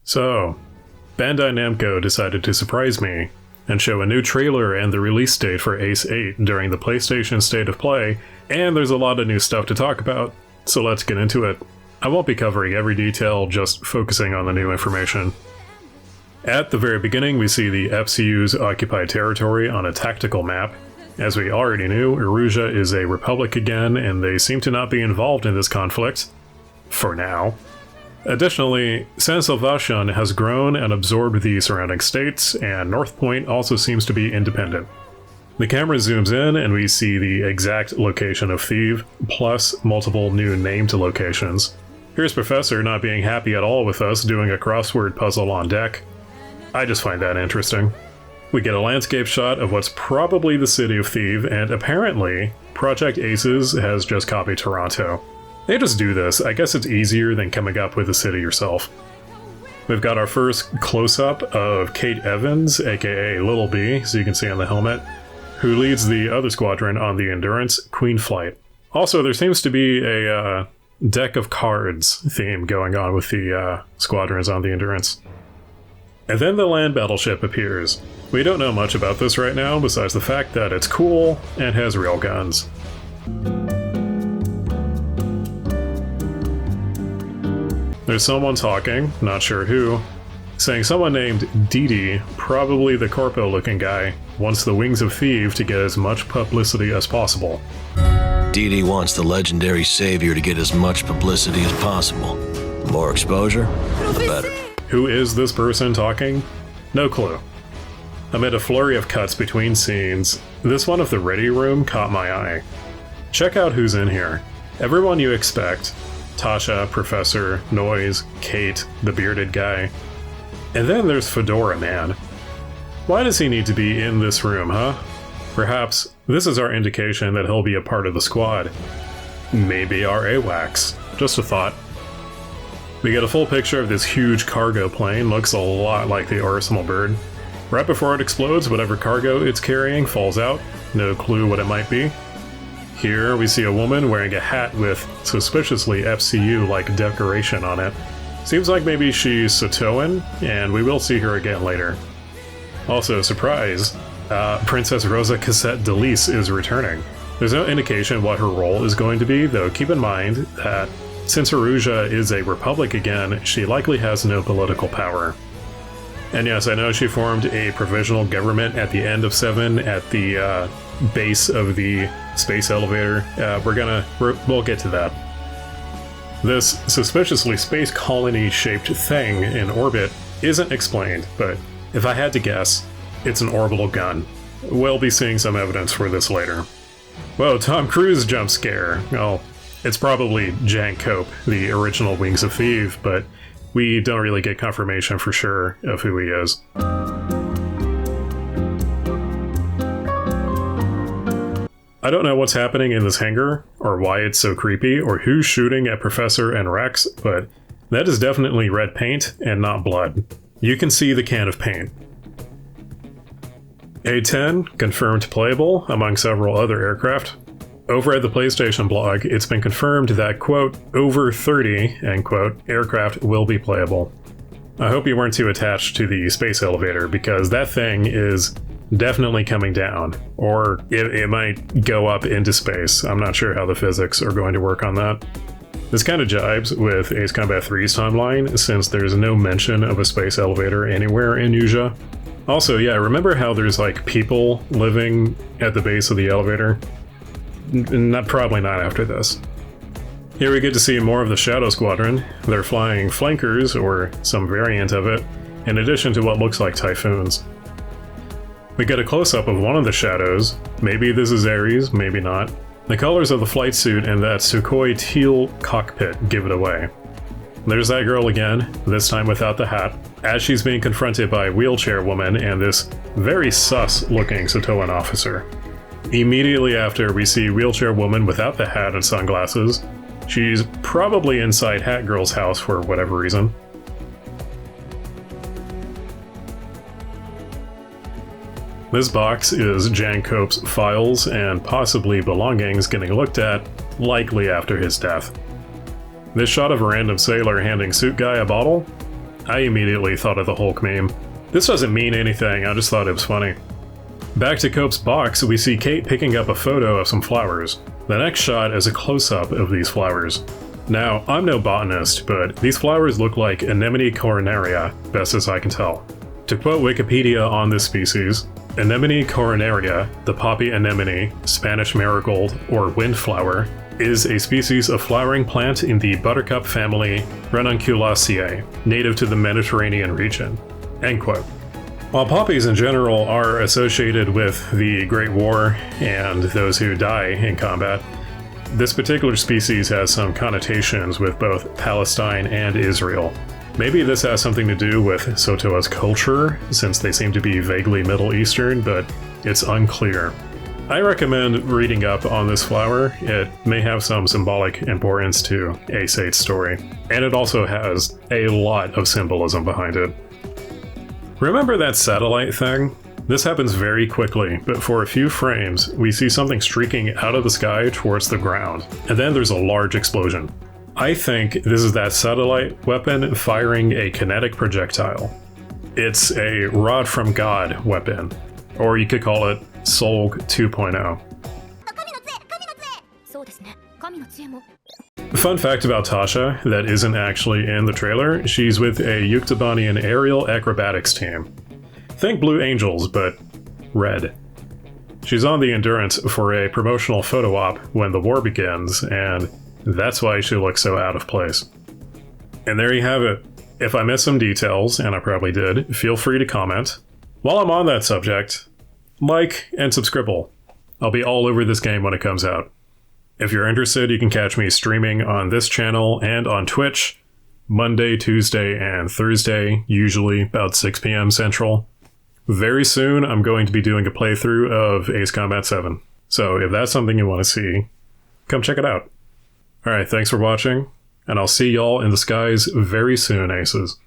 So, Bandai Namco decided to surprise me and show a new trailer and the release date for Ace 8 during the PlayStation State of Play, and there's a lot of new stuff to talk about, so let's get into it. I won't be covering every detail, just focusing on the new information. At the very beginning, we see the FCU's occupied territory on a tactical map. As we already knew, Erusia is a republic again, and they seem to not be involved in this conflict. For now. Additionally, San Salvation has grown and absorbed the surrounding states, and North Point also seems to be independent. The camera zooms in and we see the exact location of Thieves, plus multiple new named locations. Here's Professor not being happy at all with us doing a crossword puzzle on deck. I just find that interesting. We get a landscape shot of what's probably the city of Thieves, and apparently, Project Aces has just copied Toronto. They just do this. I guess it's easier than coming up with a city yourself. We've got our first close-up of Kate Evans, aka Little B, so you can see on the helmet, who leads the other squadron on the Endurance, Queen Flight. Also, there seems to be a deck of cards theme going on with the squadrons on the Endurance. And then the land battleship appears. We don't know much about this right now, besides the fact that it's cool and has real guns. There's someone talking, not sure who, saying someone named Didi, probably the corpo-looking guy, wants the Wings of Thieves to get as much publicity as possible. Didi wants the legendary savior to get as much publicity as possible. The more exposure, the better. Who is this person talking? No clue. Amid a flurry of cuts between scenes, this one of the Ready Room caught my eye. Check out who's in here. Everyone you expect. Tasha, Professor, Noise, Kate, the bearded guy. And then there's Fedora Man. Why does he need to be in this room, huh? Perhaps this is our indication that he'll be a part of the squad. Maybe our AWACS. Just a thought. We get a full picture of this huge cargo plane, looks a lot like the Arsenal bird. Right before it explodes, whatever cargo it's carrying falls out. No clue what it might be. Here we see a woman wearing a hat with suspiciously FCU-like decoration on it. Seems like maybe she's Satoan, and we will see her again later. Also, surprise, Princess Rosa Cassette Delise is returning. There's no indication what her role is going to be, though keep in mind that since Erusia is a republic again, she likely has no political power. And yes, I know she formed a provisional government at the end of 7 at the base of the space elevator. We'll get to that. This suspiciously space colony-shaped thing in orbit isn't explained, but if I had to guess, it's an orbital gun. We'll be seeing some evidence for this later. Whoa, Tom Cruise jump scare. Well, it's probably Jank Cope, the original Wings of Thieves, but we don't really get confirmation for sure of who he is. I don't know what's happening in this hangar, or why it's so creepy, or who's shooting at Professor and Rex, but that is definitely red paint and not blood. You can see the can of paint. A-10, confirmed playable, among several other aircraft. Over at the PlayStation blog, it's been confirmed that, quote, over 30, end quote, aircraft will be playable. I hope you weren't too attached to the space elevator, because that thing is definitely coming down, or it might go up into space. I'm not sure how the physics are going to work on that. This kind of jibes with Ace Combat 3's timeline, since there's no mention of a space elevator anywhere in Uja. Also, yeah, remember how there's like people living at the base of the elevator? Probably not after this. Here we get to see more of the Shadow Squadron. They're flying flankers, or some variant of it, in addition to what looks like Typhoons. We get a close-up of one of the Shadows. Maybe this is Ares, maybe not. The colors of the flight suit and that Sukhoi teal cockpit give it away. There's that girl again, this time without the hat, as she's being confronted by a wheelchair woman and this very sus-looking Satoan officer. Immediately after, we see wheelchair woman without the hat and sunglasses. She's probably inside Hat Girl's house for whatever reason. This box is Jan Cope's files and possibly belongings getting looked at, likely after his death. This shot of a random sailor handing suit guy a bottle? I immediately thought of the Hulk meme. This doesn't mean anything, I just thought it was funny. Back to Cope's box, we see Kate picking up a photo of some flowers. The next shot is a close-up of these flowers. Now, I'm no botanist, but these flowers look like Anemone coronaria, best as I can tell. To quote Wikipedia on this species, Anemone coronaria, the poppy anemone, Spanish marigold, or windflower, is a species of flowering plant in the buttercup family Ranunculaceae, native to the Mediterranean region. End quote. While poppies in general are associated with the Great War and those who die in combat, this particular species has some connotations with both Palestine and Israel. Maybe this has something to do with Sotoa's culture, since they seem to be vaguely Middle Eastern, but it's unclear. I recommend reading up on this flower. It may have some symbolic importance to A-Sate's story, and it also has a lot of symbolism behind it. Remember that satellite thing? This happens very quickly, but for a few frames, we see something streaking out of the sky towards the ground, and then there's a large explosion. I think this is that satellite weapon firing a kinetic projectile. It's a Rod from God weapon, or you could call it Solg 2.0. Fun fact about Tasha that isn't actually in the trailer, she's with a Yuktobanian aerial acrobatics team. Think Blue Angels, but red. She's on the Endurance for a promotional photo op when the war begins, and that's why she looks so out of place. And there you have it. If I missed some details, and I probably did, feel free to comment. While I'm on that subject, like and subscribe. I'll be all over this game when it comes out. If you're interested, you can catch me streaming on this channel and on Twitch, Monday, Tuesday, and Thursday, usually about 6 p.m. Central. Very soon, I'm going to be doing a playthrough of Ace Combat 7. So if that's something you want to see, come check it out. Alright, thanks for watching, and I'll see y'all in the skies very soon, Aces.